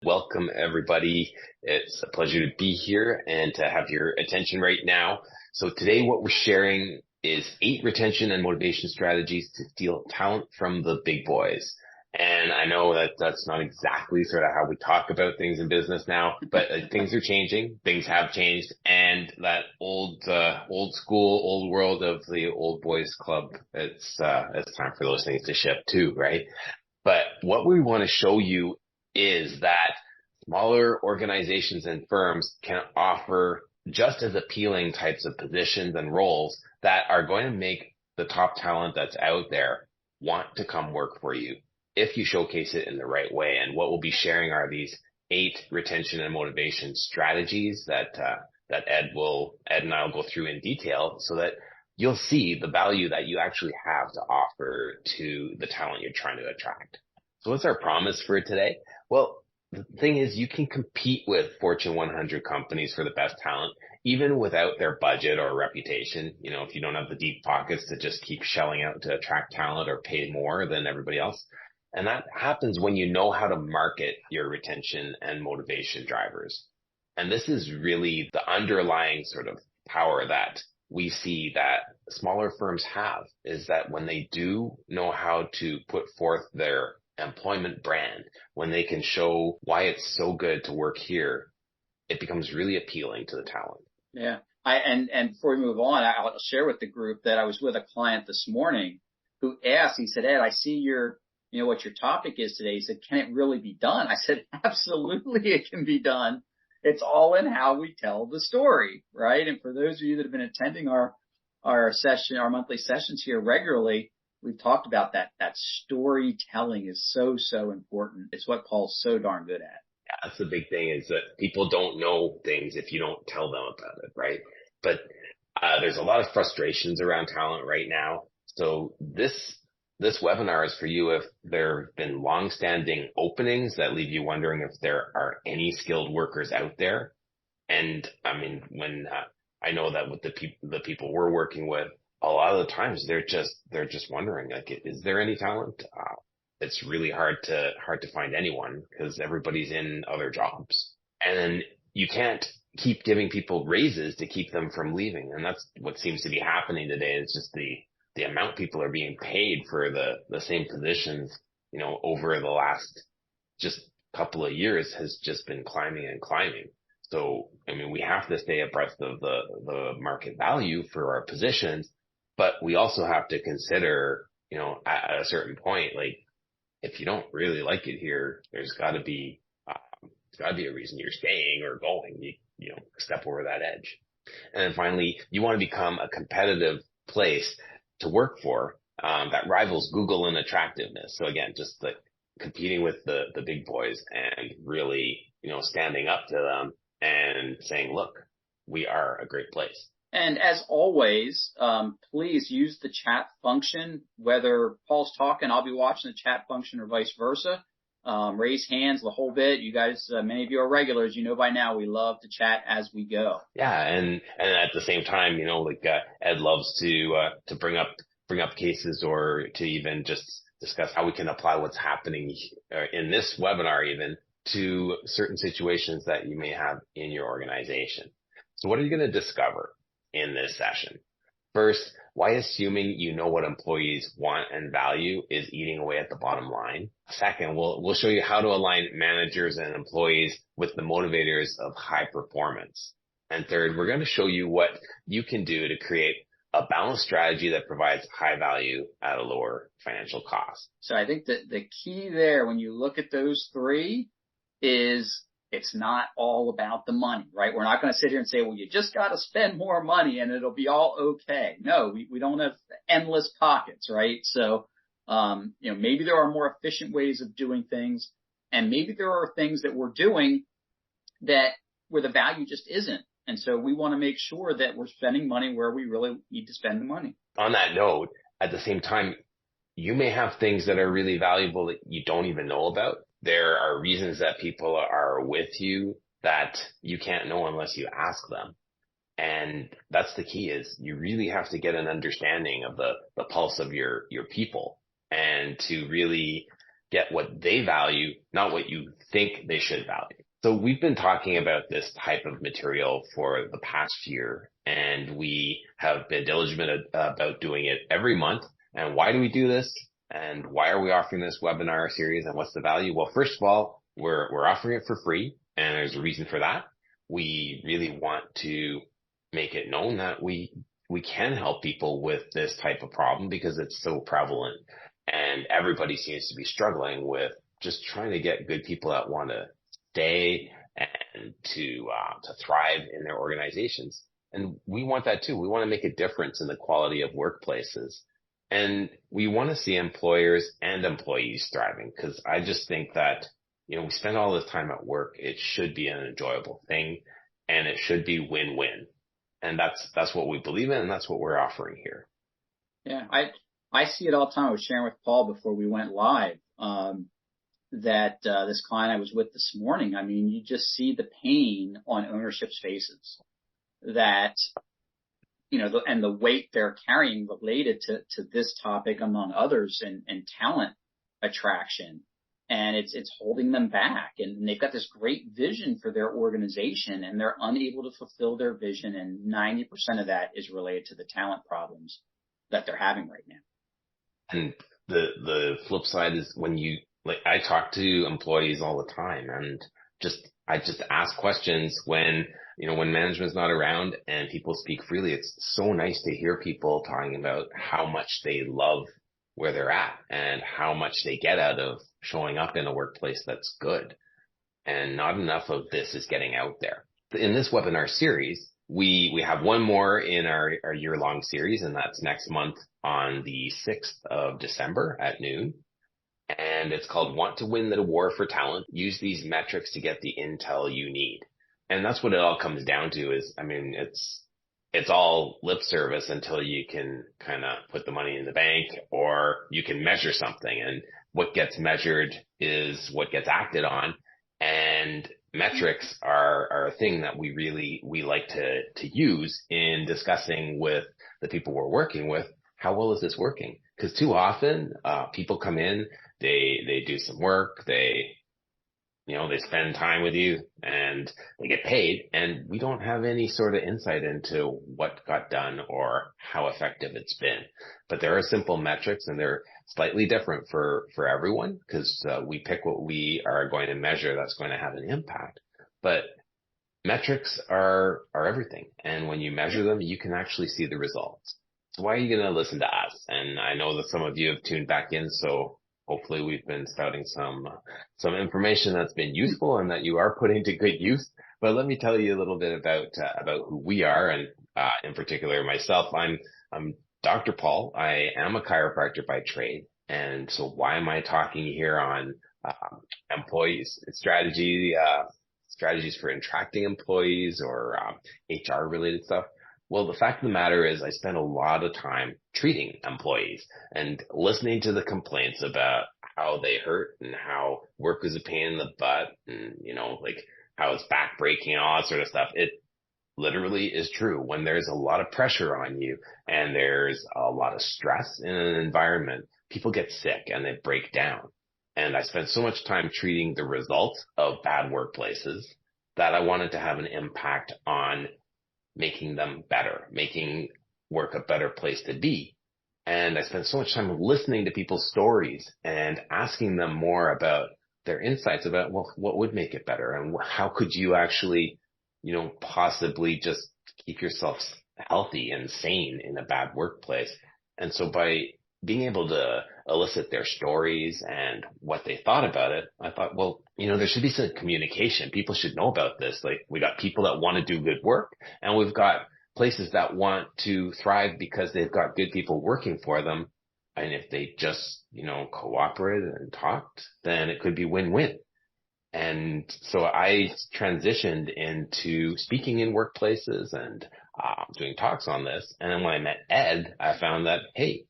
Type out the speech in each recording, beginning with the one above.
Welcome, everybody. It's a pleasure to be here and to have your attention right now. So today what we're sharing is 8 retention and motivation strategies to steal talent from the big boys. And I know that that's not exactly sort of how we talk about things in business now, but things are changing. Things have changed, and that old school, old world of the old boys club, it's time for those things to shift too, right? But what we want to show you is that smaller organizations and firms can offer just as appealing types of positions and roles that are going to make the top talent that's out there want to come work for you if you showcase it in the right way. And what we'll be sharing are these 8 retention and motivation strategies that Ed and I will go through in detail so that you'll see the value that you actually have to offer to the talent you're trying to attract. So what's our promise for today? Well, the thing is, you can compete with Fortune 100 companies for the best talent, even without their budget or reputation. You know, if you don't have the deep pockets to just keep shelling out to attract talent or pay more than everybody else. And that happens when you know how to market your retention and motivation drivers. And this is really the underlying sort of power that we see that smaller firms have, is that when they do know how to put forth their employment brand, when they can show why it's so good to work here, it becomes really appealing to the talent. Yeah. And before we move on, I'll share with the group that I was with a client this morning who asked, he said, Ed, I see what your topic is today. He said, can it really be done? I said, absolutely, it can be done. It's all in how we tell the story, right? And for those of you that have been attending our monthly sessions here regularly, we've talked about that. That storytelling is so important. It's what Paul's so darn good at. Yeah, that's the big thing, is that people don't know things if you don't tell them about it, right? But there's a lot of frustrations around talent right now. So this webinar is for you if there have been long-standing openings that leave you wondering if there are any skilled workers out there. And I mean, when I know that with the people we're working with, a lot of the times they're just wondering, like, is there any talent? It's really hard to find anyone because everybody's in other jobs, and then you can't keep giving people raises to keep them from leaving. And that's what seems to be happening today. It's just the amount people are being paid for the same positions, over the last just couple of years has just been climbing and climbing. So, I mean, we have to stay abreast of the market value for our positions, but we also have to consider, at a certain point, like, if you don't really like it here, there's got to be a reason you're staying or going. You step over that edge. And then finally, you want to become a competitive place to work for that rivals Google in attractiveness. So again, just like competing with the big boys and really, standing up to them and saying, look, we are a great place. And as always, please use the chat function. Whether Paul's talking, I'll be watching the chat function, or vice versa. Raise hands, the whole bit. You guys, many of you are regulars. You know by now we love to chat as we go. Yeah, and at the same time, Ed loves to bring up cases, or to even just discuss how we can apply what's happening in this webinar even to certain situations that you may have in your organization. So what are you going to discover in this session? First, why assuming you know what employees want and value is eating away at the bottom line. Second, we'll show you how to align managers and employees with the motivators of high performance. And third, we're going to show you what you can do to create a balanced strategy that provides high value at a lower financial cost. So I think that the key there, when you look at those 3, is it's not all about the money, right? We're not going to sit here and say, well, you just got to spend more money and it'll be all okay. No, we don't have endless pockets, right? So, maybe there are more efficient ways of doing things, and maybe there are things that we're doing where the value just isn't. And so we want to make sure that we're spending money where we really need to spend the money. On that note, at the same time, you may have things that are really valuable that you don't even know about. There are reasons that people are with you that you can't know unless you ask them. And that's the key, is you really have to get an understanding of the pulse of your people, and to really get what they value, not what you think they should value. So we've been talking about this type of material for the past year, and we have been diligent about doing it every month. And why do we do this? And why are we offering this webinar series, and what's the value? Well, first of all, we're offering it for free, and there's a reason for that. We really want to make it known that we can help people with this type of problem because it's so prevalent, and everybody seems to be struggling with just trying to get good people that want to stay and to thrive in their organizations. And we want that too. We want to make a difference in the quality of workplaces. And we want to see employers and employees thriving, because I just think that, we spend all this time at work. It should be an enjoyable thing, and it should be win-win. And that's what we believe in, and that's what we're offering here. Yeah, I see it all the time. I was sharing with Paul before we went live, that this client I was with this morning, I mean, you just see the pain on ownership's faces that, and the weight they're carrying related to this topic, among others, and talent attraction. And it's holding them back, and they've got this great vision for their organization, and they're unable to fulfill their vision. And 90% of that is related to the talent problems that they're having right now. And the flip side is when I talk to employees all the time, and I just ask questions when management's not around and people speak freely. It's so nice to hear people talking about how much they love where they're at and how much they get out of showing up in a workplace that's good. And not enough of this is getting out there. In this webinar series, we have one more in our year-long series, and that's next month on the 6th of December at noon. And it's called Want to Win the War for Talent. Use these metrics to get the intel you need. And that's what it all comes down to is, it's all lip service until you can kind of put the money in the bank, or you can measure something. And what gets measured is what gets acted on. And metrics are a thing that we like to use in discussing with the people we're working with. How well is this working? Because too often, people come in, they do some work, they spend time with you and they get paid, and we don't have any sort of insight into what got done or how effective it's been. But there are simple metrics, and they're slightly different for everyone, because we pick what we are going to measure that's going to have an impact. But metrics are everything. And when you measure them, you can actually see the results. So why are you going to listen to us? And I know that some of you have tuned back in, so hopefully we've been spouting some information that's been useful and that you are putting to good use. But let me tell you a little bit about who we are, and in particular myself. I'm Dr. Paul. I am a chiropractor by trade. And so why am I talking here on employees strategies for attracting employees, or HR related stuff? Well, the fact of the matter is I spend a lot of time treating employees and listening to the complaints about how they hurt and how work is a pain in the butt, and, how it's backbreaking and all that sort of stuff. It literally is true. When there's a lot of pressure on you and there's a lot of stress in an environment, people get sick and they break down. And I spent so much time treating the results of bad workplaces that I wanted to have an impact on making them better, making work a better place to be. And I spent so much time listening to people's stories and asking them more about their insights about, well, what would make it better, and how could you actually, possibly just keep yourself healthy and sane in a bad workplace. And so by being able to elicit their stories and what they thought about it, I thought, well, there should be some communication. People should know about this. Like, we got people that want to do good work, and we've got places that want to thrive because they've got good people working for them. And if they just, cooperated and talked, then it could be win-win. And so I transitioned into speaking in workplaces and doing talks on this. And then when I met Ed, I found that, hey,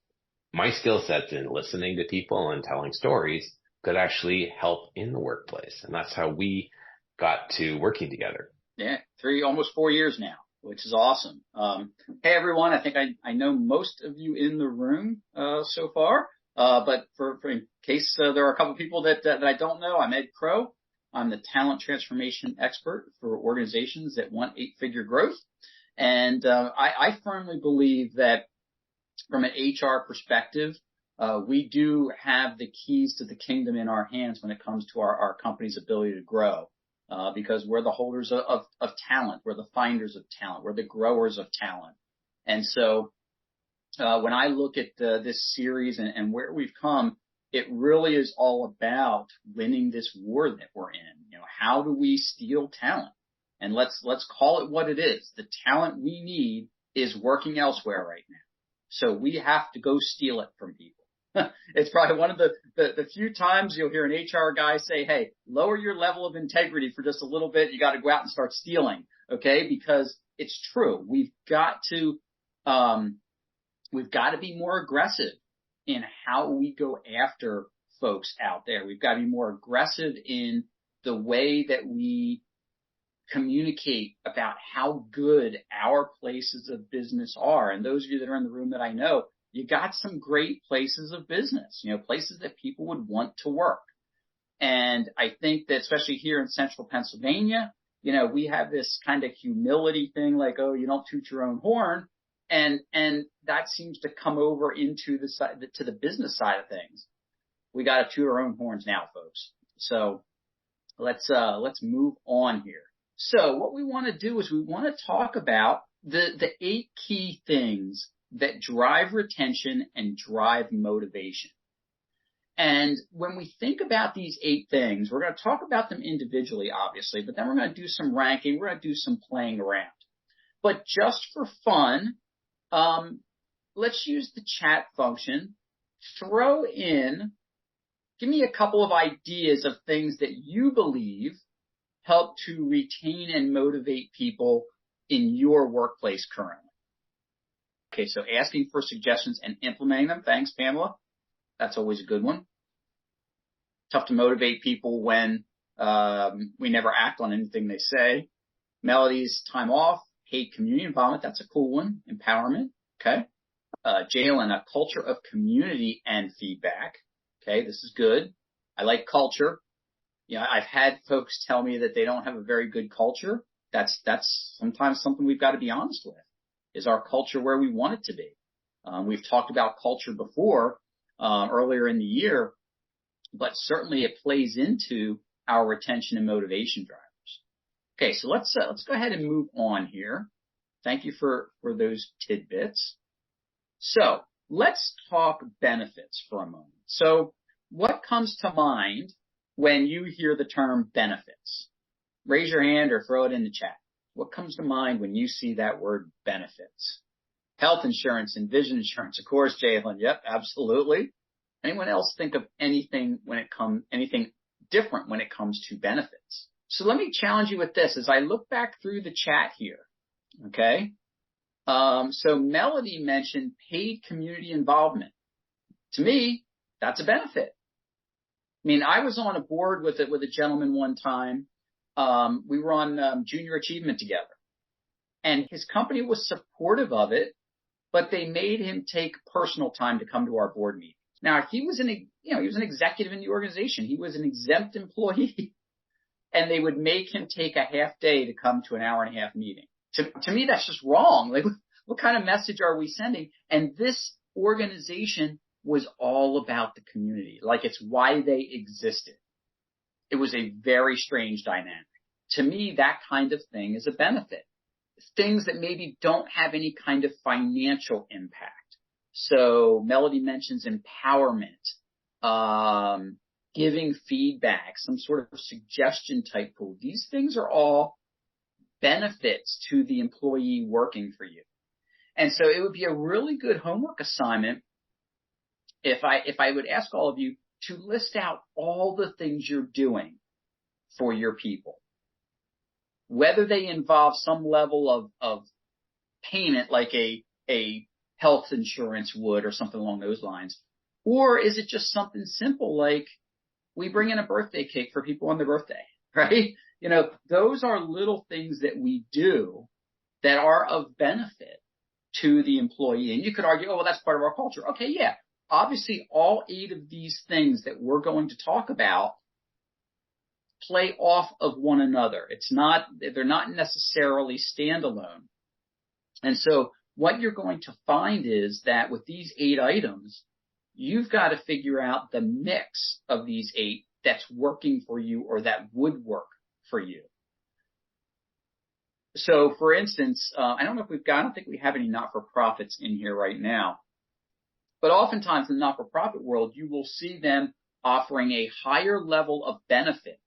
my skill sets in listening to people and telling stories could actually help in the workplace. And that's how we got to working together. Yeah, almost 4 years now, which is awesome. Hey, everyone, I think I know most of you in the room so far. But in case there are a couple people that I don't know, I'm Ed Crow. I'm the talent transformation expert for organizations that want 8-figure growth. And I firmly believe that from an HR perspective, we do have the keys to the kingdom in our hands when it comes to our company's ability to grow, because we're the holders of talent. We're the finders of talent. We're the growers of talent. And so when I look at this series and where we've come, it really is all about winning this war that we're in. How do we steal talent? And let's call it what it is. The talent we need is working elsewhere right now. So we have to go steal it from people. It's probably one of the few times you'll hear an HR guy say, hey, lower your level of integrity for just a little bit. You got to go out and start stealing. Okay. Because it's true. We've got to be more aggressive in how we go after folks out there. We've got to be more aggressive in the way that we communicate about how good our places of business are. And those of you that are in the room that I know, you got some great places of business, places that people would want to work. And I think that especially here in central Pennsylvania, we have this kind of humility thing like, oh, you don't toot your own horn. And that seems to come over into to the business side of things. We got to toot our own horns now, folks. So let's move on here. So what we want to do is we want to talk about the 8 key things that drive retention and drive motivation. And when we think about these 8 things, we're going to talk about them individually, obviously, but then we're going to do some ranking. We're going to do some playing around. But just for fun, let's use the chat function. Give me a couple of ideas of things that you believe help to retain and motivate people in your workplace currently. Okay, so asking for suggestions and implementing them. Thanks, Pamela. That's always a good one. Tough to motivate people when we never act on anything they say. Melody's time off. Hate community involvement. That's a cool one. Empowerment. Okay. Jalen, a culture of community and feedback. Okay, this is good. I like culture. I've had folks tell me that they don't have a very good culture. That's sometimes something we've got to be honest with. Is our culture where we want it to be? We've talked about culture before, earlier in the year, but certainly it plays into our retention and motivation drivers. Okay, so let's go ahead and move on here. Thank you for those tidbits. So let's talk benefits for a moment. So what comes to mind when you hear the term benefits? Raise your hand or throw it in the chat. What comes to mind when you see that word benefits? Health insurance and vision insurance. Of course, Jalen. Yep, absolutely. Anyone else think of anything different when it comes to benefits? So let me challenge you with this as I look back through the chat here. Okay. So Melody mentioned paid community involvement. To me, that's a benefit. I mean, I was on a board with a gentleman one time. We were on junior achievement together, and his company was supportive of it, but they made him take personal time to come to our board meeting. Now, he was an executive in the organization. He was an exempt employee, and they would make him take a half day to come to an hour and a half meeting. To me, that's just wrong. Like, what kind of message are we sending? And this organization was all about the community. Like, it's why they existed. It was a very strange dynamic. To me, that kind of thing is a benefit. Things that maybe don't have any kind of financial impact. So Melody mentions empowerment, giving feedback, some sort of suggestion type tool. These things are all benefits to the employee working for you. And so it would be a really good homework assignment if I would ask all of you to list out all the things you're doing for your people, whether they involve some level of payment like a health insurance would or something along those lines, or is it just something simple like we bring in a birthday cake for people on their birthday, right? Those are little things that we do that are of benefit to the employee. And you could argue, oh, well, that's part of our culture. Okay, yeah. obviously all 8 of these things that we're going to talk about play off of one another. They're not necessarily standalone. And so what you're going to find is that with these 8 items, you've got to figure out the mix of these 8 that's working for you or that would work for you. So for instance, I don't think we have any not-for-profits in here right now, but oftentimes in the not-for-profit world, you will see them offering a higher level of benefit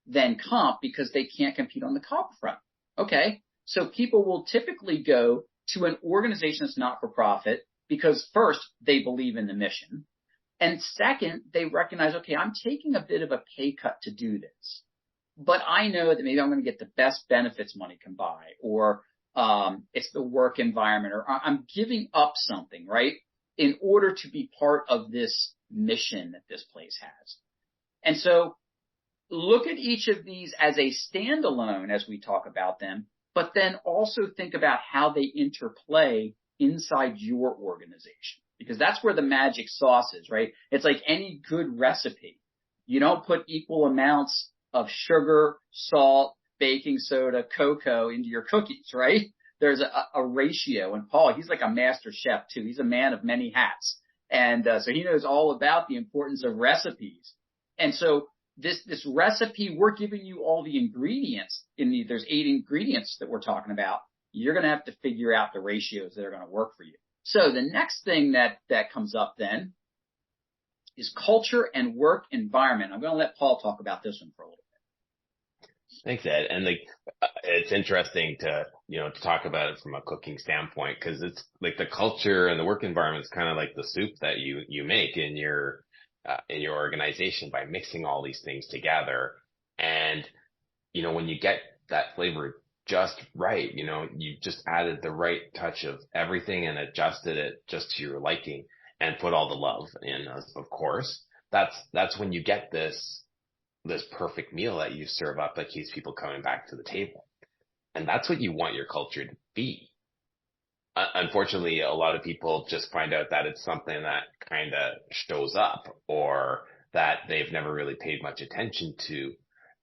than comp because they can't compete on the comp front. Okay, so people will typically go to an organization that's not-for-profit because first, they believe in the mission, and second, they recognize, okay, I'm taking a bit of a pay cut to do this, but I know that maybe I'm going to get the best benefits money can buy, or it's the work environment, or I'm giving up something, right, in order to be part of this mission that this place has. And so look at each of these as a standalone as we talk about them, but then also think about how they interplay inside your organization, because that's where the magic sauce is, right? It's like any good recipe. You don't put equal amounts of sugar, salt, baking soda, cocoa into your cookies, right? There's a ratio. And Paul, he's like a master chef too. He's a man of many hats. And so he knows all about the importance of recipes. And so this recipe, we're giving you all the ingredients there's 8 ingredients that we're talking about. You're going to have to figure out the ratios that are going to work for you. So the next thing that comes up then is culture and work environment. I'm going to let Paul talk about this one for a little bit. Thanks, Ed. And it's interesting to talk about it from a cooking standpoint, because it's like the culture and the work environment is kind of like the soup that you make in your organization by mixing all these things together. And, when you get that flavor just right, you just added the right touch of everything and adjusted it just to your liking and put all the love in, of course, that's when you get this perfect meal that you serve up that keeps people coming back to the table. And that's what you want your culture to be. Unfortunately, a lot of people just find out that it's something that kind of shows up or that they've never really paid much attention to.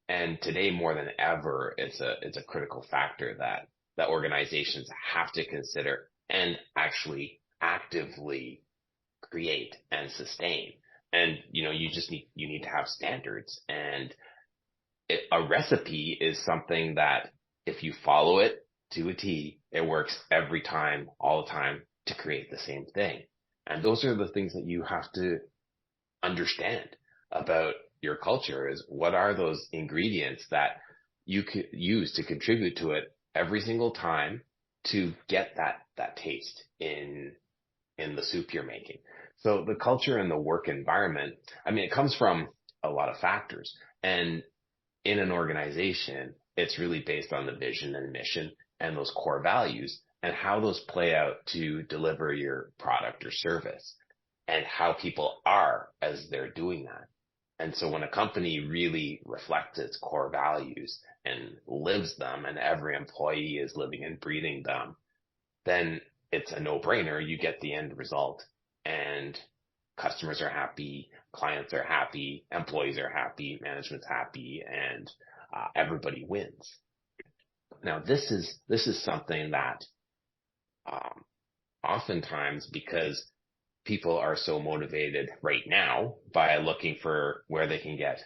And today, more than ever, it's a critical factor that organizations have to consider and actually actively create and sustain. And, you need to have standards, and a recipe is something that if you follow it to a T, it works every time, all the time, to create the same thing. And those are the things that you have to understand about your culture, is what are those ingredients that you could use to contribute to it every single time to get that taste in the soup you're making. So the culture and the work environment, it comes from a lot of factors. And in an organization, it's really based on the vision and mission and those core values and how those play out to deliver your product or service and how people are as they're doing that. And so when a company really reflects its core values and lives them, and every employee is living and breathing them, then it's a no-brainer. You get the end result, and customers are happy, clients are happy, employees are happy, management's happy, and everybody wins. Now, this is something that oftentimes, because people are so motivated right now by looking for where they can get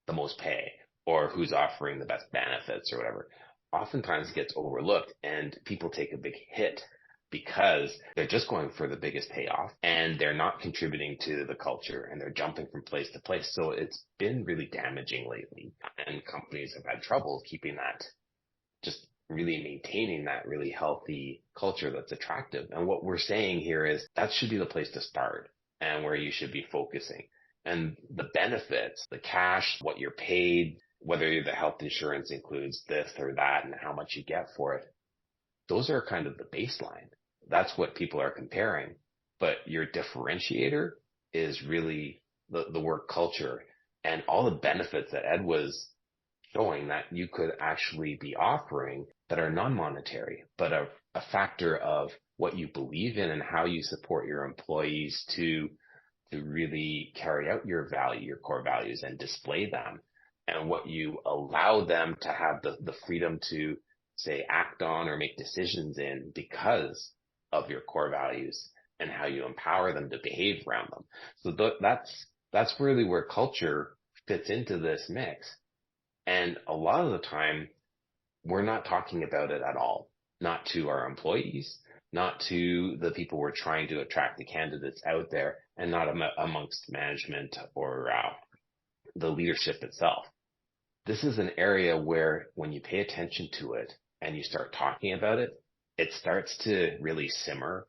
the most pay or who's offering the best benefits or whatever, oftentimes gets overlooked, and people take a big hit because they're just going for the biggest payoff and they're not contributing to the culture, and they're jumping from place to place. So it's been really damaging lately, and companies have had trouble keeping that, just really maintaining that really healthy culture that's attractive. And what we're saying here is that should be the place to start and where you should be focusing. And the benefits, the cash, what you're paid, whether the health insurance includes this or that and how much you get for it, those are kind of the baseline. That's what people are comparing. But your differentiator is really the work culture and all the benefits that Ed was showing that you could actually be offering that are non-monetary, but a factor of what you believe in and how you support your employees to really carry out your value, your core values, and display them, and what you allow them to have the freedom to say act on or make decisions in because of your core values, and how you empower them to behave around them. So that's really where culture fits into this mix. And a lot of the time, we're not talking about it at all, not to our employees, not to the people we're trying to attract, the candidates out there, and not amongst management or the leadership itself. This is an area where when you pay attention to it and you start talking about it, it starts to really simmer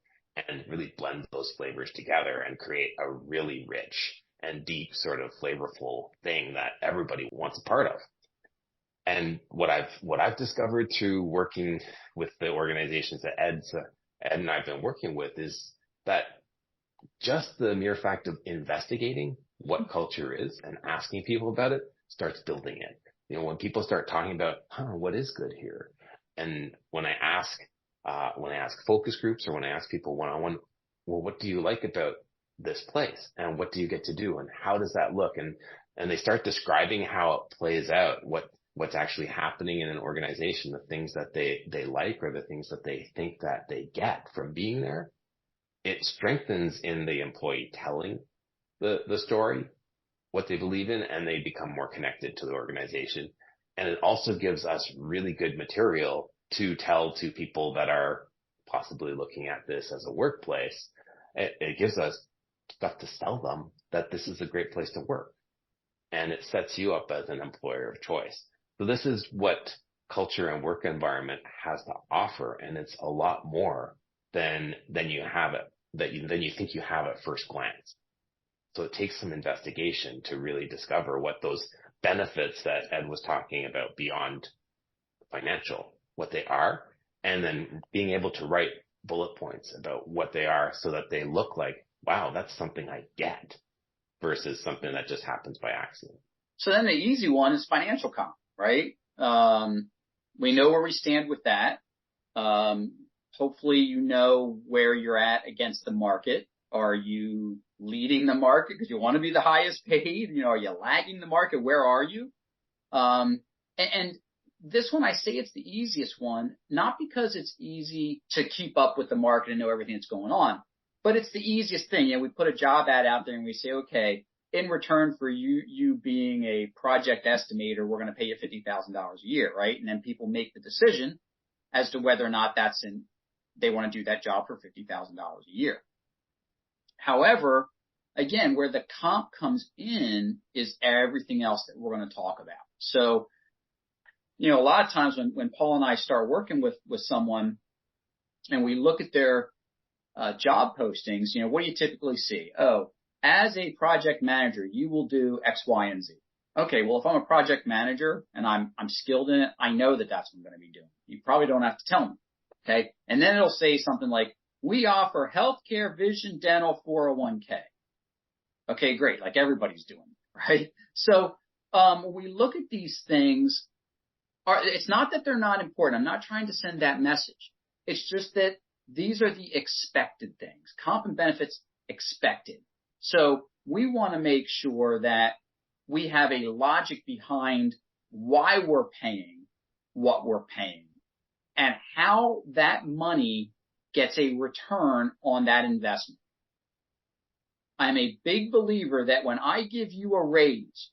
and really blend those flavors together and create a really rich and deep sort of flavorful thing that everybody wants a part of. And what I've discovered through working with the organizations that Ed and I've been working with is that just the mere fact of investigating what culture is and asking people about it starts building it. You know, when people start talking about, what is good here? And when I ask focus groups, or when I ask people one-on-one, well, what do you like about this place? And what do you get to do? And how does that look? And they start describing how it plays out, what's actually happening in an organization, the things that they like, or the things that they think that they get from being there. It strengthens in the employee telling the story, what they believe in, and they become more connected to the organization. And it also gives us really good material to tell to people that are possibly looking at this as a workplace. It gives us stuff to sell them that this is a great place to work. And it sets you up as an employer of choice. So this is what culture and work environment has to offer. And it's a lot more than you have it, than you think you have at first glance. So it takes some investigation to really discover what those benefits that Ed was talking about beyond financial, what they are, and then being able to write bullet points about what they are so that they look like, wow, that's something I get, versus something that just happens by accident. So then the easy one is financial comp, right? We know where we stand with that. Hopefully you know where you're at against the market. Are you leading the market because you want to be the highest paid? You know, are you lagging the market? Where are you? And this one, I say it's the easiest one, not because it's easy to keep up with the market and know everything that's going on, but it's the easiest thing. You know, we put a job ad out there and we say, okay, in return for you being a project estimator, we're going to pay you $50,000 a year, right? And then people make the decision as to whether or not they want to do that job for $50,000 a year. However, again, where the comp comes in is everything else that we're going to talk about. So, you know, a lot of times when Paul and I start working with someone and we look at their job postings, you know, what do you typically see? Oh, as a project manager, you will do X, Y, and Z. Okay, well, if I'm a project manager and I'm skilled in it, I know that that's what I'm going to be doing. You probably don't have to tell me. Okay, and then it'll say something like, we offer healthcare, vision, dental, 401k. Okay, great, like everybody's doing, right? So when we look at these things, it's not that they're not important. I'm not trying to send that message. It's just that these are the expected things. Comp and benefits expected. So we want to make sure that we have a logic behind why we're paying what we're paying and how that money gets a return on that investment. I'm a big believer that when I give you a raise,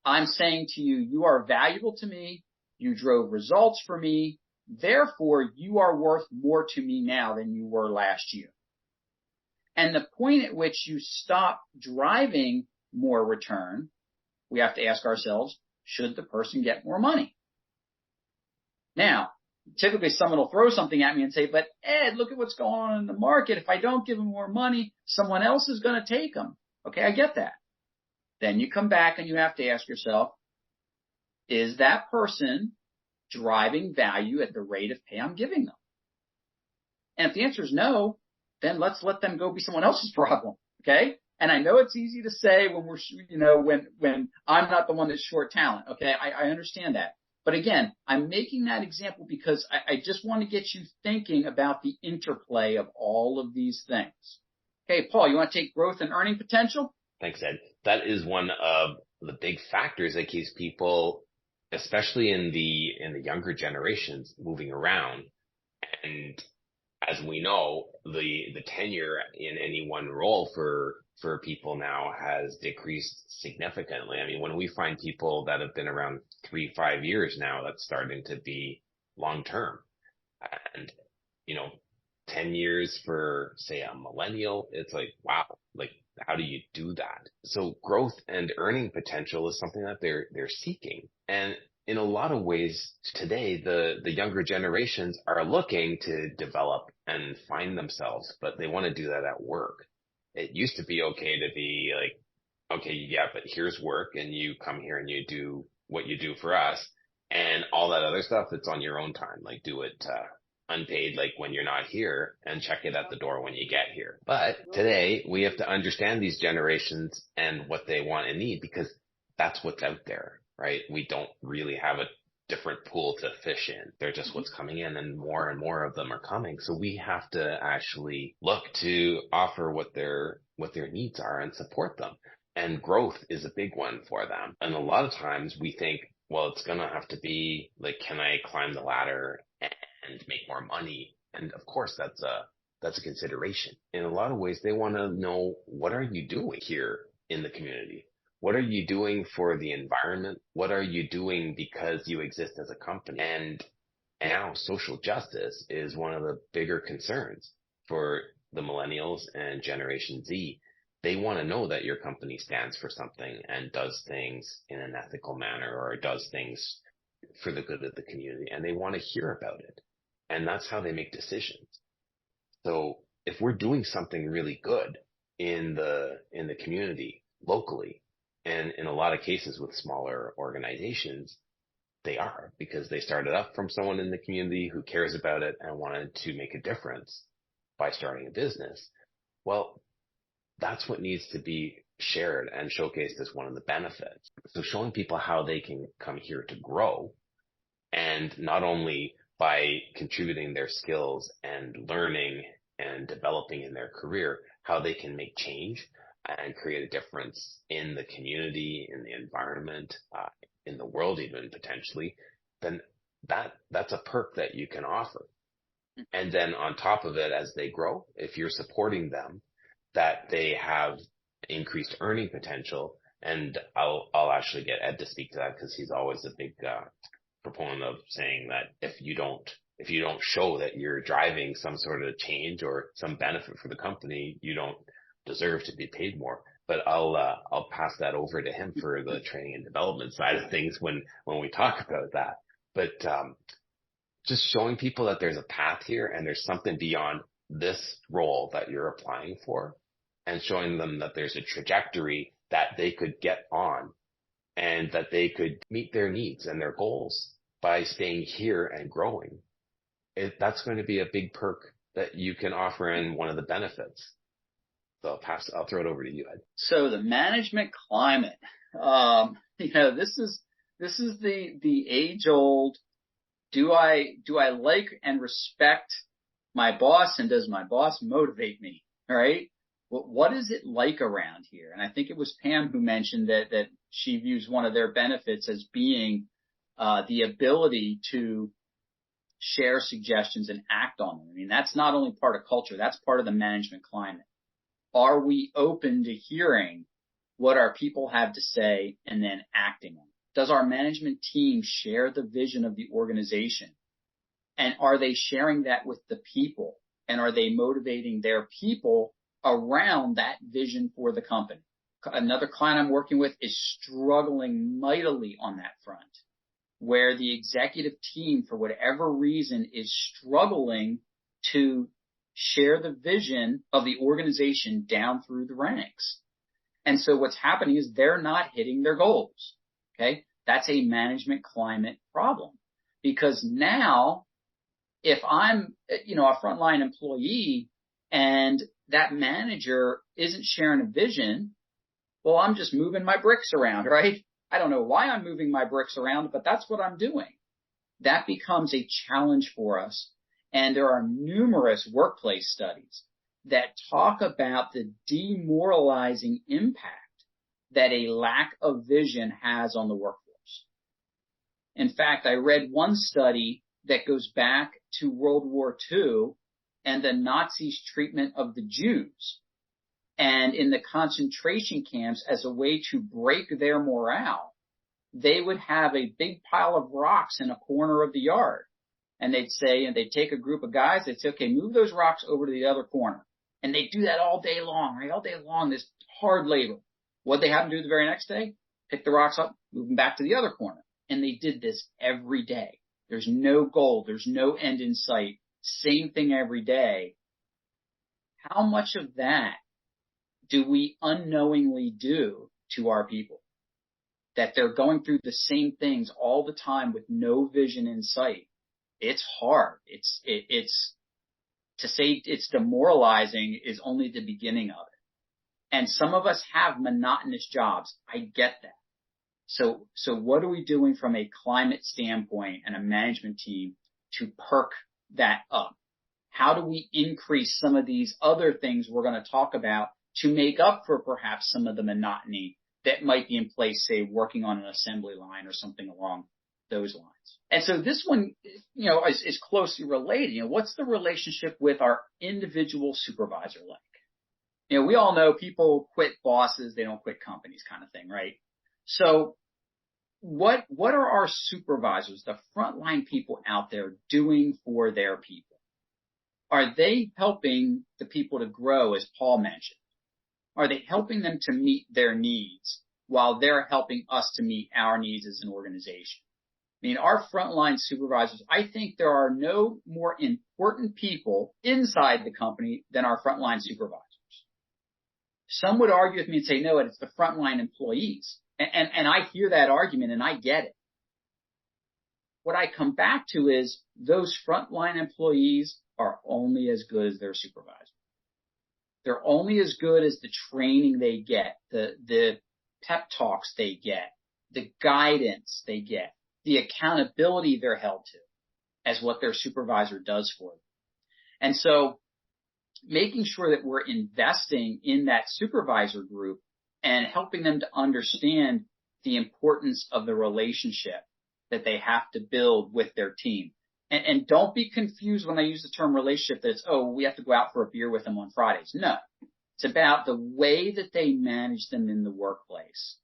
I'm saying to you, you are valuable to me. You drove results for me. Therefore, you are worth more to me now than you were last year. And the point at which you stop driving more return, we have to ask ourselves, should the person get more money? Now, typically someone will throw something at me and say, but Ed, look at what's going on in the market. If I don't give them more money, someone else is going to take them. Okay, I get that. Then you come back and you have to ask yourself, is that person driving value at the rate of pay I'm giving them? And if the answer is no, then let's let them go be someone else's problem. Okay? And I know it's easy to say when we're, when I'm not the one that's short talent. Okay. I understand that. But again, I'm making that example because I just want to get you thinking about the interplay of all of these things. Okay, Paul, you want to take growth and earning potential? Thanks, Ed. That is one of the big factors that keeps people, especially in the younger generations, moving around. And as we know, the tenure in any one role for people now has decreased significantly. I mean, when we find people that have been around 3-5 years now, that's starting to be long term. And, 10 years for, say, a millennial, it's like, wow, like, how do you do that? So growth and earning potential is something that they're seeking. And in a lot of ways today, the younger generations are looking to develop and find themselves, but they want to do that at work. It used to be okay to be like, okay, yeah, but here's work and you come here and you do what you do for us, and all that other stuff, it's on your own time. Like, do it, unpaid, like when you're not here, and check it at the door when you get here. But today we have to understand these generations and what they want and need, because that's what's out there, right? We don't really have a different pool to fish in. They're just what's coming in, and more of them are coming. So we have to actually look to offer what their needs are and support them. And growth is a big one for them. And a lot of times we think, well, it's going to have to be like, can I climb the ladder and make more money? And of course, that's a consideration. In a lot of ways, they want to know, what are you doing here in the community? What are you doing for the environment? What are you doing because you exist as a company? And now social justice is one of the bigger concerns for the millennials and Generation Z. They want to know that your company stands for something and does things in an ethical manner, or does things for the good of the community, and they want to hear about it. And that's how they make decisions. So if we're doing something really good in the community locally, and in a lot of cases with smaller organizations, they are, because they started up from someone in the community who cares about it and wanted to make a difference by starting a business. Well, that's what needs to be shared and showcased as one of the benefits. So showing people how they can come here to grow, and not only by contributing their skills and learning and developing in their career, how they can make change and create a difference in the community, in the environment, in the world even potentially, then that's a perk that you can offer. And then on top of it, as they grow, if you're supporting them, that they have increased earning potential. And I'll actually get Ed to speak to that, because he's always a big proponent of saying that if you don't show that you're driving some sort of change or some benefit for the company, you don't deserve to be paid more. But I'll pass that over to him for the training and development side of things when we talk about that. But just showing people that there's a path here and there's something beyond this role that you're applying for, and showing them that there's a trajectory that they could get on, and that they could meet their needs and their goals by staying here and growing. That's going to be a big perk that you can offer, in one of the benefits. So I'll throw it over to you, Ed. So the management climate, this is the age old, do I like and respect my boss, and does my boss motivate me? All right. What is it like around here? And I think it was Pam who mentioned that she views one of their benefits as being the ability to share suggestions and act on them. I mean, that's not only part of culture, that's part of the management climate. Are we open to hearing what our people have to say and then acting on it? Does our management team share the vision of the organization? And are they sharing that with the people? And are they motivating their people around that vision for the company? Another client I'm working with is struggling mightily on that front, where the executive team, for whatever reason, is struggling to share the vision of the organization down through the ranks. And so what's happening is they're not hitting their goals. Okay. That's a management climate problem, because now if I'm, a frontline employee and that manager isn't sharing a vision, well, I'm just moving my bricks around, right? I don't know why I'm moving my bricks around, but that's what I'm doing. That becomes a challenge for us. And there are numerous workplace studies that talk about the demoralizing impact that a lack of vision has on the workforce. In fact, I read one study that goes back to World War II and the Nazis' treatment of the Jews. And in the concentration camps, as a way to break their morale, they would have a big pile of rocks in a corner of the yard. And they'd say, and they'd take a group of guys, they'd say, okay, move those rocks over to the other corner. And they'd do that all day long, right? All day long, this hard labor. What'd they have them do the very next day? Pick the rocks up, move them back to the other corner. And they did this every day. There's no goal. There's no end in sight. Same thing every day. How much of that do we unknowingly do to our people? That they're going through the same things all the time with no vision in sight. It's hard. It's to say it's demoralizing is only the beginning of it. And some of us have monotonous jobs. I get that. So what are we doing from a climate standpoint and a management team to perk that up? How do we increase some of these other things we're going to talk about to make up for perhaps some of the monotony that might be in place, say, working on an assembly line or something along those lines? And so this one, is closely related. What's the relationship with our individual supervisor like? We all know people quit bosses, they don't quit companies kind of thing, right? So what are our supervisors, the frontline people out there, doing for their people? Are they helping the people to grow, as Paul mentioned? Are they helping them to meet their needs while they're helping us to meet our needs as an organization? I mean, our frontline supervisors, I think there are no more important people inside the company than our frontline supervisors. Some would argue with me and say, no, it's the frontline employees. And I hear that argument and I get it. What I come back to is those frontline employees are only as good as their supervisor. They're only as good as the training they get, the pep talks they get, the guidance they get, the accountability they're held to as what their supervisor does for them. And so making sure that we're investing in that supervisor group and helping them to understand the importance of the relationship that they have to build with their team. And don't be confused when I use the term relationship that it's, we have to go out for a beer with them on Fridays. No, it's about the way that they manage them in the workplace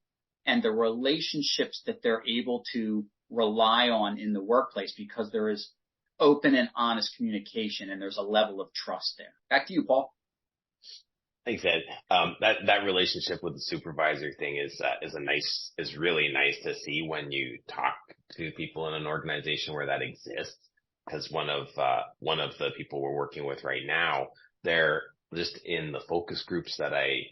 and the relationships that they're able to rely on in the workplace, because there is open and honest communication and there's a level of trust there. Back to you, Paul. Thanks, Ed. That relationship with the supervisor thing is really nice to see when you talk to people in an organization where that exists. Because one of the people we're working with right now, they're just in the focus groups that I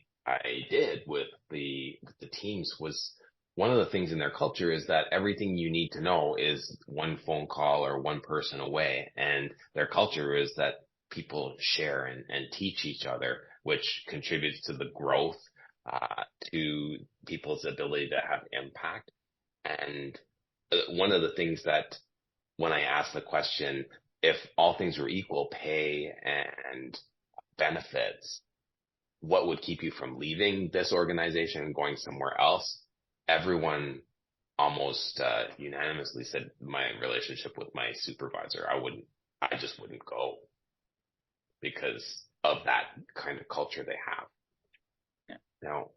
did with the teams, was one of the things in their culture is that everything you need to know is one phone call or one person away. And their culture is that people share and teach each other, which contributes to the growth, to people's ability to have impact. And one of the things that when I asked the question, if all things were equal, pay and benefits, what would keep you from leaving this organization and going somewhere else? Everyone almost unanimously said my relationship with my supervisor. I just wouldn't go because of that kind of culture they have. Yeah. Now,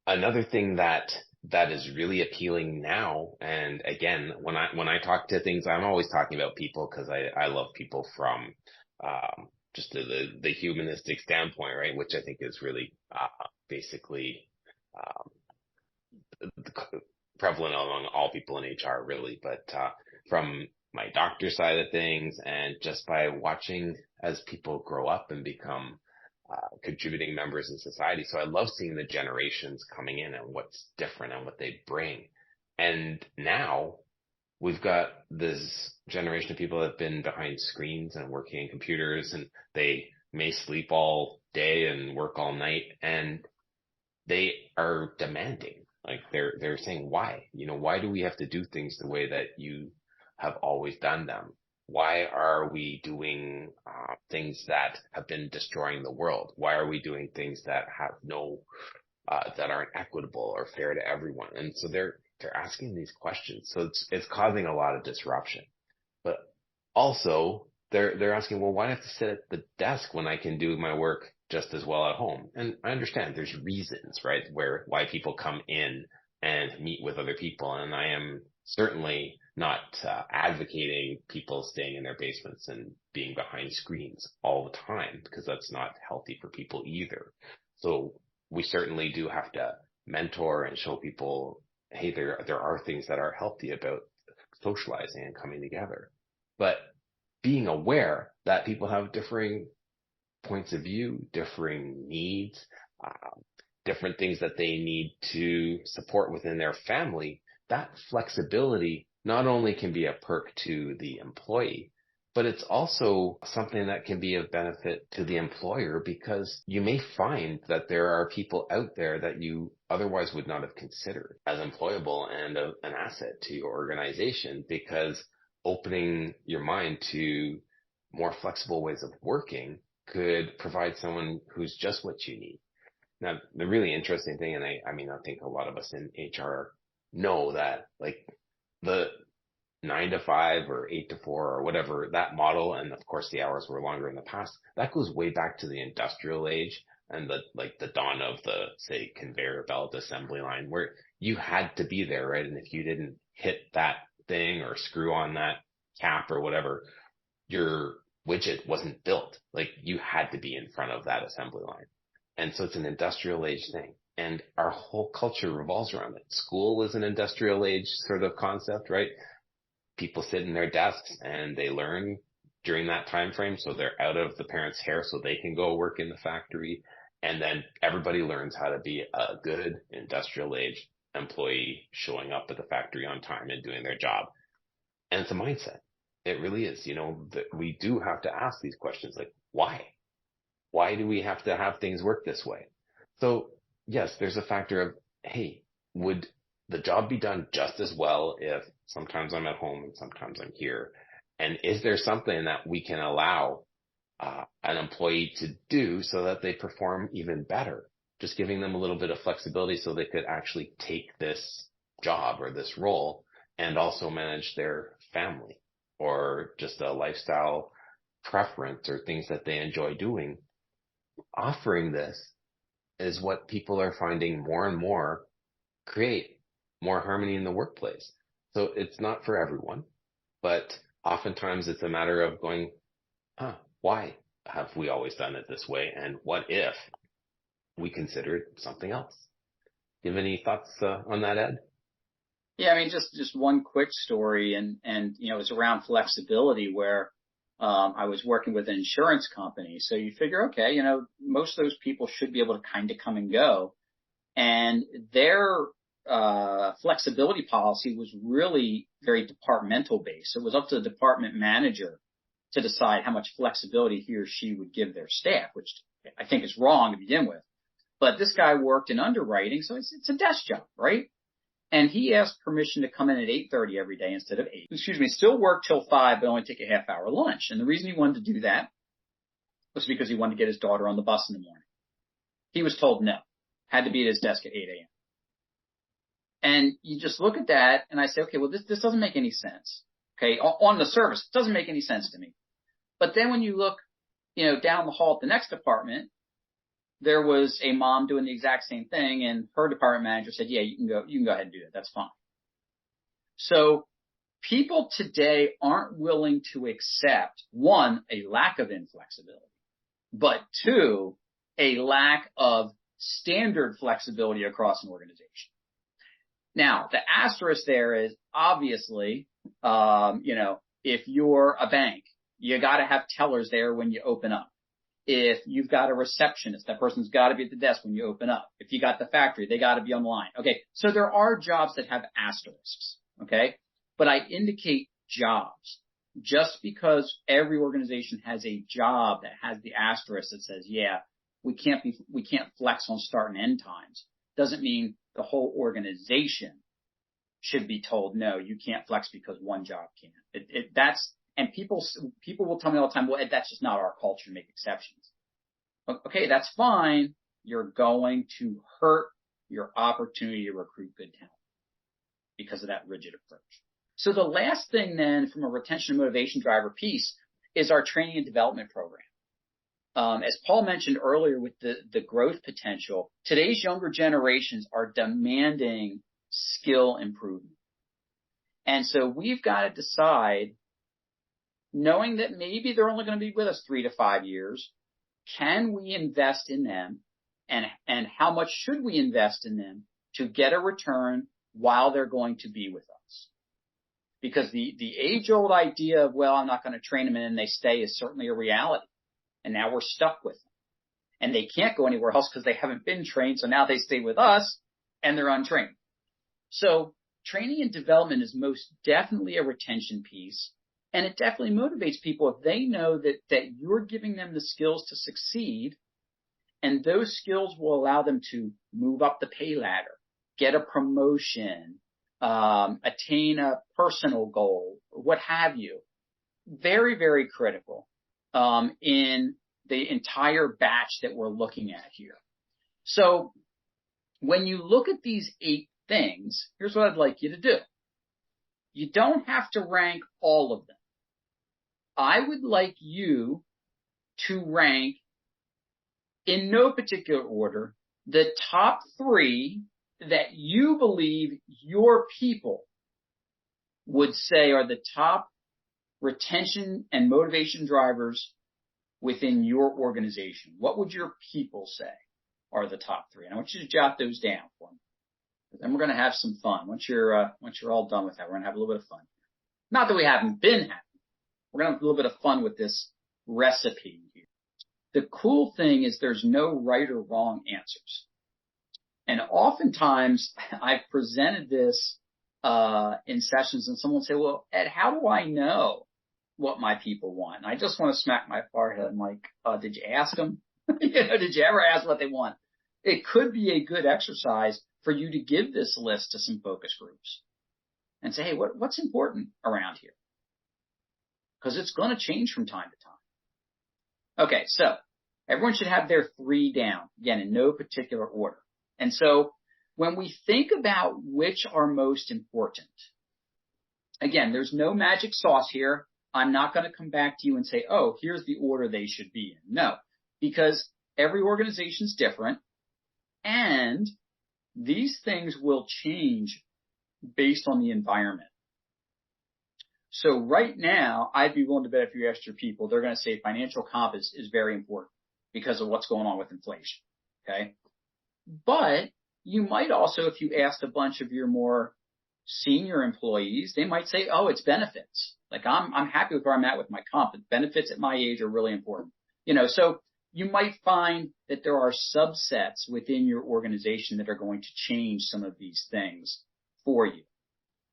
another thing that is really appealing now, and again, when I talk to things, I'm always talking about people because I love people from just the humanistic standpoint, right? Which I think is really basically prevalent among all people in HR, really. But from my doctor side of things, and just by watching as people grow up and become contributing members in society. So I love seeing the generations coming in and what's different and what they bring. And now we've got this generation of people that have been behind screens and working in computers, and they may sleep all day and work all night, and they are demanding. Like they're saying, why? Why do we have to do things the way that you have always done them? Why are we doing things that have been destroying the world? Why are we doing things that have that aren't equitable or fair to everyone? And so they're asking these questions. So it's causing a lot of disruption. But also they're asking, well, why do I have to sit at the desk when I can do my work just as well at home? And I understand there's reasons, right, why people come in and meet with other people. And I am certainly not advocating people staying in their basements and being behind screens all the time, because that's not healthy for people either. So we certainly do have to mentor and show people, hey, there are things that are healthy about socializing and coming together. But being aware that people have differing points of view, differing needs, different things that they need to support within their family, that flexibility not only can be a perk to the employee, but it's also something that can be of benefit to the employer, because you may find that there are people out there that you otherwise would not have considered as employable and an asset to your organization, because opening your mind to more flexible ways of working could provide someone who's just what you need. Now, the really interesting thing, and I mean, I think a lot of us in HR know that, like, the 9 to 5 or 8 to 4 or whatever, that model, and of course the hours were longer in the past, that goes way back to the industrial age and the dawn of the, say, conveyor belt assembly line, where you had to be there, right? And if you didn't hit that thing or screw on that cap or whatever, your widget wasn't built. Like, you had to be in front of that assembly line. And so it's an industrial age thing. And our whole culture revolves around it. School is an industrial age sort of concept, right? People sit in their desks and they learn during that time frame, so they're out of the parents' hair so they can go work in the factory. And then everybody learns how to be a good industrial age employee, showing up at the factory on time and doing their job. And it's a mindset. It really is. That we do have to ask these questions, like, why? Why do we have to have things work this way? So yes, there's a factor of, hey, would the job be done just as well if sometimes I'm at home and sometimes I'm here? And is there something that we can allow an employee to do so that they perform even better? Just giving them a little bit of flexibility so they could actually take this job or this role and also manage their family, or just a lifestyle preference or things that they enjoy doing. Offering this is what people are finding more and more create more harmony in the workplace. So it's not for everyone, but oftentimes it's a matter of going, why have we always done it this way? And what if we considered something else? Do you have any thoughts on that, Ed? Yeah, I mean, just one quick story, and it's around flexibility, where I was working with an insurance company. So you figure, okay, most of those people should be able to kind of come and go, and their flexibility policy was really very departmental based. It was up to the department manager to decide how much flexibility he or she would give their staff, which I think is wrong to begin with. But this guy worked in underwriting, so it's a desk job, right? And he asked permission to come in at 8:30 every day instead of 8. Still work till 5, but only take a half-hour lunch. And the reason he wanted to do that was because he wanted to get his daughter on the bus in the morning. He was told no, had to be at his desk at 8 a.m. And you just look at that, and I say, okay, well, this doesn't make any sense. Okay, on the surface, it doesn't make any sense to me. But then when you look, down the hall at the next department, there was a mom doing the exact same thing, and her department manager said, yeah, you can go ahead and do that. That's fine. So people today aren't willing to accept, one, a lack of inflexibility, but two, a lack of standard flexibility across an organization. Now, the asterisk there is obviously, if you're a bank, you got to have tellers there when you open up. If you've got a receptionist, that person's got to be at the desk when you open up. If you got the factory, they got to be online. Okay, so there are jobs that have asterisks, okay? But I indicate jobs. just because every organization has a job that has the asterisk that says, yeah, we can't flex on start and end times, doesn't mean the whole organization should be told, no, you can't flex because one job can't. And people will tell me all the time, well, Ed, that's just not our culture to make exceptions. Okay, that's fine. You're going to hurt your opportunity to recruit good talent because of that rigid approach. So the last thing then from a retention and motivation driver piece is our training and development program. As Paul mentioned earlier with the growth potential, today's younger generations are demanding skill improvement. And so we've got to decide, knowing that maybe they're only going to be with us 3 to 5 years, can we invest in them, and how much should we invest in them to get a return while they're going to be with us? Because the age-old idea of, well, I'm not going to train them and then they stay is certainly a reality. And now we're stuck with them. And they can't go anywhere else because they haven't been trained, so now they stay with us and they're untrained. So training and development is most definitely a retention piece, and it definitely motivates people if they know that you're giving them the skills to succeed, and those skills will allow them to move up the pay ladder, get a promotion, attain a personal goal, what have you. Very, very critical in the entire batch that we're looking at here. So when you look at these 8 things, here's what I'd like you to do. You don't have to rank all of them. I would like you to rank, in no particular order, the top 3 that you believe your people would say are the top retention and motivation drivers within your organization. What would your people say are the top 3? And I want you to jot those down for me. Then we're going to have some fun. Once you're all done with that, we're going to have a little bit of fun. Not that we haven't been having. We're going to have a little bit of fun with this recipe here. The cool thing is there's no right or wrong answers. And oftentimes I've presented this in sessions, and someone will say, well, Ed, how do I know what my people want? And I just want to smack my forehead. I'm like, did you ask them? Did you ever ask what they want? It could be a good exercise for you to give this list to some focus groups and say, hey, what's important around here? Because it's going to change from time to time. Okay, so everyone should have their 3 down, again, in no particular order. And so when we think about which are most important, again, there's no magic sauce here. I'm not going to come back to you and say, oh, here's the order they should be in. No, because every organization is different, and these things will change based on the environment. So right now, I'd be willing to bet if you asked your people, they're going to say financial comp is very important because of what's going on with inflation. Okay. But you might also, if you asked a bunch of your more senior employees, they might say, oh, it's benefits. Like I'm happy with where I'm at with my comp, but benefits at my age are really important. So you might find that there are subsets within your organization that are going to change some of these things for you.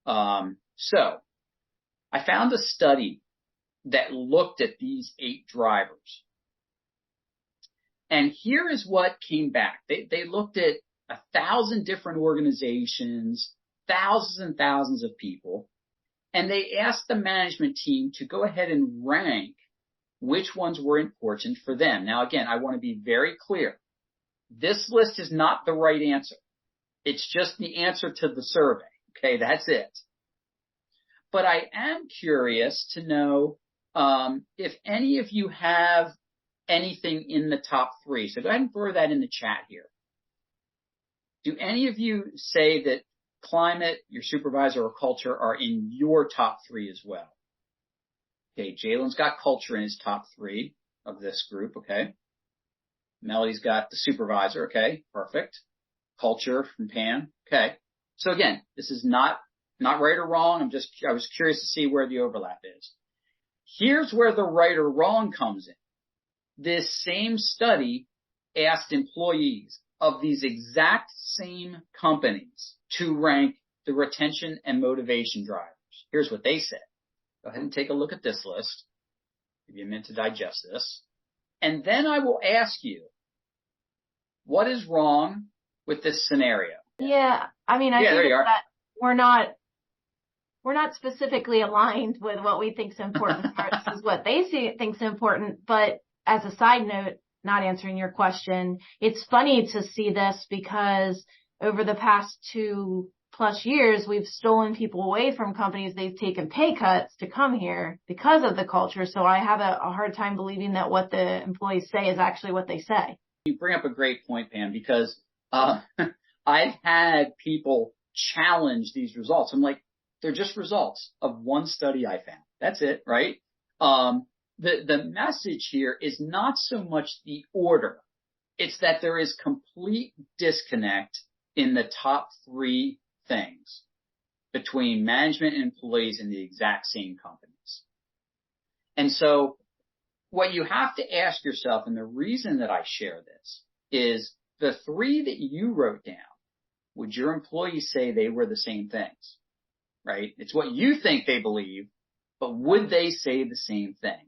So I found a study that looked at these 8 drivers. And here is what came back. They looked at 1,000 different organizations, thousands and thousands of people, and they asked the management team to go ahead and rank which ones were important for them. Now, again, I want to be very clear. This list is not the right answer. It's just the answer to the survey. Okay, that's it. But I am curious to know if any of you have anything in the top 3. So go ahead and throw that in the chat here. Do any of you say that climate, your supervisor, or culture are in your top 3 as well? Okay, Jalen's got culture in his top 3 of this group, okay. Melody's got the supervisor, okay, perfect. Culture from Pam, okay. So again, this is not right or wrong. I was curious to see where the overlap is. Here's where the right or wrong comes in. This same study asked employees of these exact same companies to rank the retention and motivation drivers. Here's what they said. Go ahead and take a look at this list. Give you a minute to digest this. And then I will ask you, what is wrong with this scenario? Yeah, I mean, I Yeah, think there you are. that we're not specifically aligned with what we think is important versus what they think is important. But as a side note, not answering your question, it's funny to see this because over the past 2+ years, we've stolen people away from companies. They've taken pay cuts to come here because of the culture. So I have a hard time believing that what the employees say is actually what they say. You bring up a great point, Pam, because I've had people challenge these results. I'm like, they're just results of one study I found. That's it, right? The message here is not so much the order. It's that there is complete disconnect in the top 3 things between management and employees in the exact same companies. And so what you have to ask yourself, and the reason that I share this, is the 3 that you wrote down, would your employees say they were the same things? Right? It's what you think they believe, but would they say the same thing?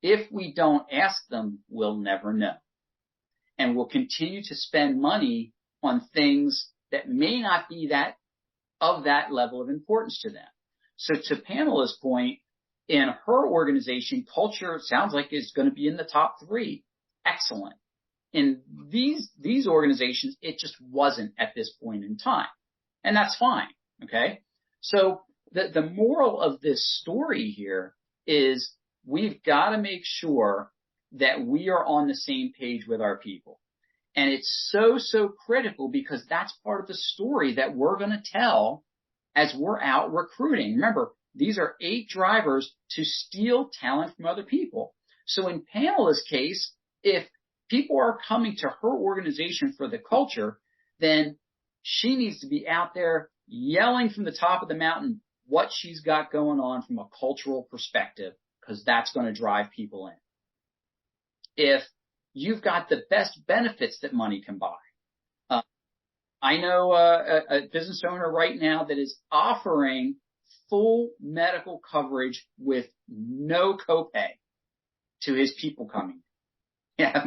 If we don't ask them, we'll never know. And we'll continue to spend money on things that may not be of that level of importance to them. So to Pamela's point, in her organization, culture sounds like it's going to be in the top 3. Excellent. In these organizations, it just wasn't at this point in time. And that's fine. Okay. So the moral of this story here is we've got to make sure that we are on the same page with our people. And it's so critical because that's part of the story that we're going to tell as we're out recruiting. Remember, these are 8 drivers to steal talent from other people. So in Pamela's case, if people are coming to her organization for the culture, then she needs to be out there yelling from the top of the mountain what she's got going on from a cultural perspective, because that's going to drive people in. If you've got the best benefits that money can buy, I know a business owner right now that is offering full medical coverage with no copay to his people coming. Yeah,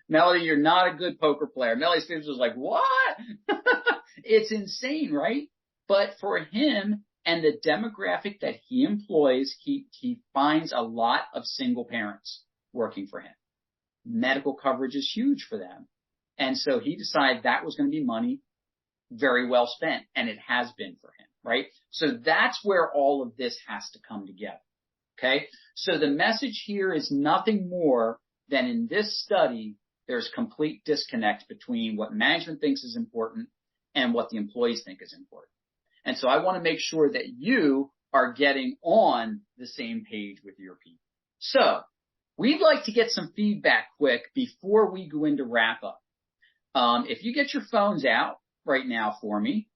Melody, you're not a good poker player. Melody's face was like, what? It's insane, right? But for him and the demographic that he employs, he finds a lot of single parents working for him. Medical coverage is huge for them. And so he decided that was going to be money very well spent, and it has been for him, right? So that's where all of this has to come together, okay? So the message here is nothing more than in this study, there's complete disconnect between what management thinks is important and what the employees think is important. And so I want to make sure that you are getting on the same page with your people. So we'd like to get some feedback quick before we go into wrap up. If you get your phones out right now for me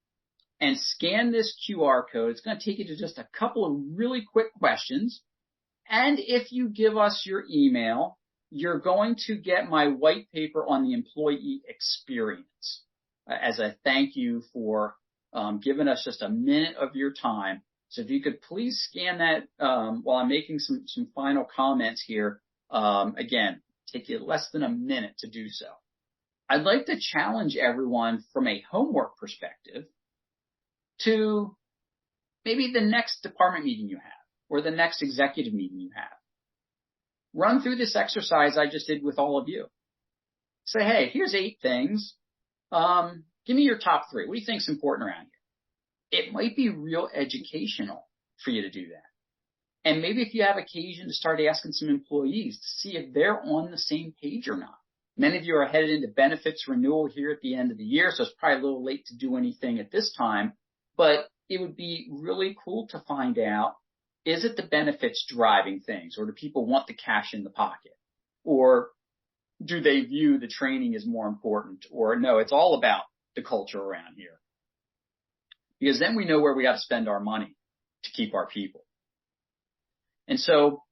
and scan this QR code, it's going to take you to just a couple of really quick questions. And if you give us your email, you're going to get my white paper on the employee experience as a thank you for giving us just a minute of your time. So if you could please scan that while I'm making some final comments here. Again, take you less than a minute to do so. I'd like to challenge everyone from a homework perspective to maybe the next department meeting you have or the next executive meeting you have. Run through this exercise I just did with all of you. Say, hey, here's 8 things. Give me your top 3. What do you think is important around here? It might be real educational for you to do that. And maybe if you have occasion to start asking some employees to see if they're on the same page or not. Many of you are headed into benefits renewal here at the end of the year, so it's probably a little late to do anything at this time, but it would be really cool to find out, is it the benefits driving things, or do people want the cash in the pocket? Or do they view the training as more important? Or no, it's all about the culture around here. Because then we know where we got to spend our money to keep our people. And so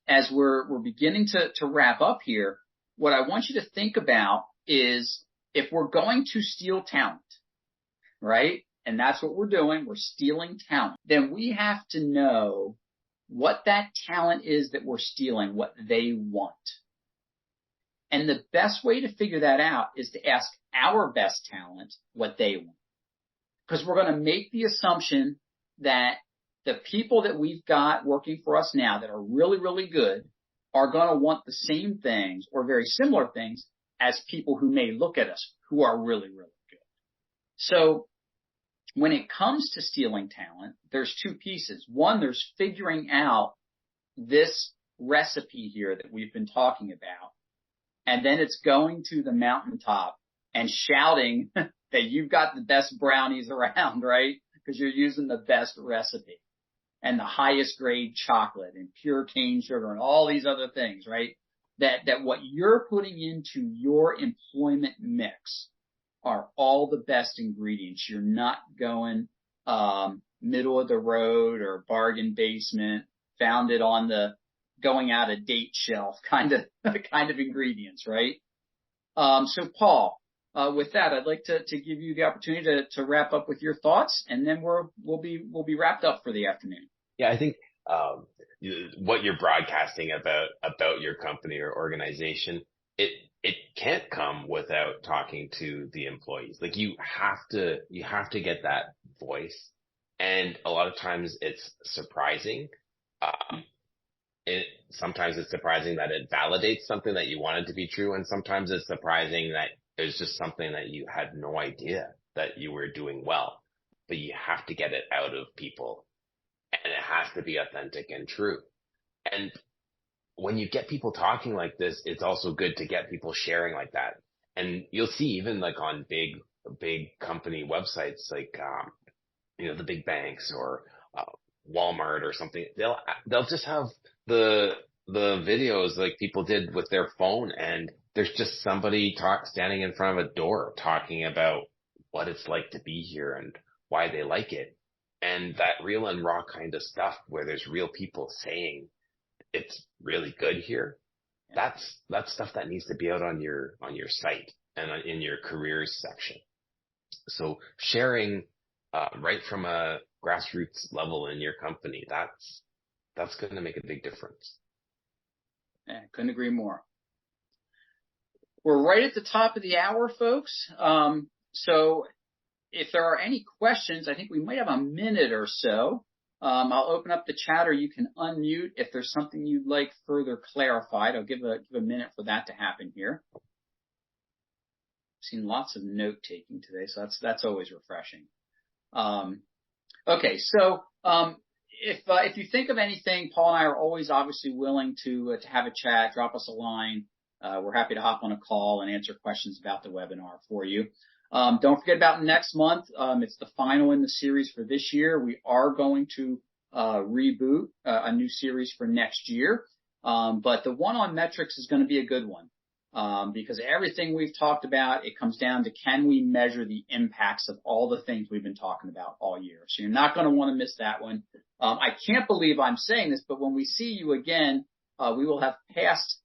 as we're beginning to wrap up here, what I want you to think about is if we're going to steal talent, right? And that's what we're doing. We're stealing talent. Then we have to know what that talent is that we're stealing, what they want. And the best way to figure that out is to ask our best talent what they want. Because we're going to make the assumption that the people that we've got working for us now that are really, really good are going to want the same things or very similar things as people who may look at us who are really, really good. So when it comes to stealing talent, there's two pieces. One, there's figuring out this recipe here that we've been talking about. And then it's going to the mountaintop and shouting that you've got the best brownies around, right? Because you're using the best recipe and the highest grade chocolate and pure cane sugar and all these other things, right? That what you're putting into your employment mix are all the best ingredients. You're not going middle of the road or bargain basement, found it on the going out of date shelf kind of ingredients, right? So Paul, with that, I'd like to give you the opportunity to wrap up with your thoughts, and then we'll be wrapped up for the afternoon. Yeah, I think what you're broadcasting about your company or organization, it can't come without talking to the employees. Like you have to get that voice, and a lot of times it's surprising. Sometimes it's surprising that it validates something that you wanted to be true, and sometimes it's surprising that it's just something that you had no idea that you were doing well. But you have to get it out of people, and it has to be authentic and true. And when you get people talking like this, it's also good to get people sharing like that. And you'll see even like on big company websites, like the big banks or Walmart or something, they'll just have the videos like people did with their phone, and there's just somebody standing in front of a door talking about what it's like to be here and why they like it. And that real and raw kind of stuff where there's real people saying it's really good here. That's stuff that needs to be out on your site and in your careers section. So sharing right from a grassroots level in your company, that's going to make a big difference. Yeah, couldn't agree more. We're right at the top of the hour, folks. So if there are any questions, I think we might have a minute or so. I'll open up the chat, or you can unmute if there's something you'd like further clarified. I'll give a minute for that to happen here. I've seen lots of note taking today, so that's always refreshing. Okay, so if you think of anything, Paul and I are always obviously willing to have a chat. Drop us a line. We're happy to hop on a call and answer questions about the webinar for you. Don't forget about next month. It's the final in the series for this year. We are going to reboot a new series for next year. But the one on metrics is going to be a good one. Because everything we've talked about, it comes down to, can we measure the impacts of all the things we've been talking about all year? So you're not going to want to miss that one. I can't believe I'm saying this, but when we see you again, we will have passed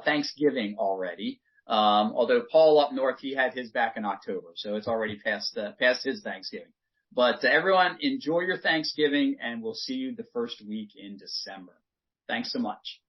Thanksgiving already. Although Paul up north, he had his back in October, so it's already past his Thanksgiving. But everyone, enjoy your Thanksgiving, and we'll see you the first week in December. Thanks so much.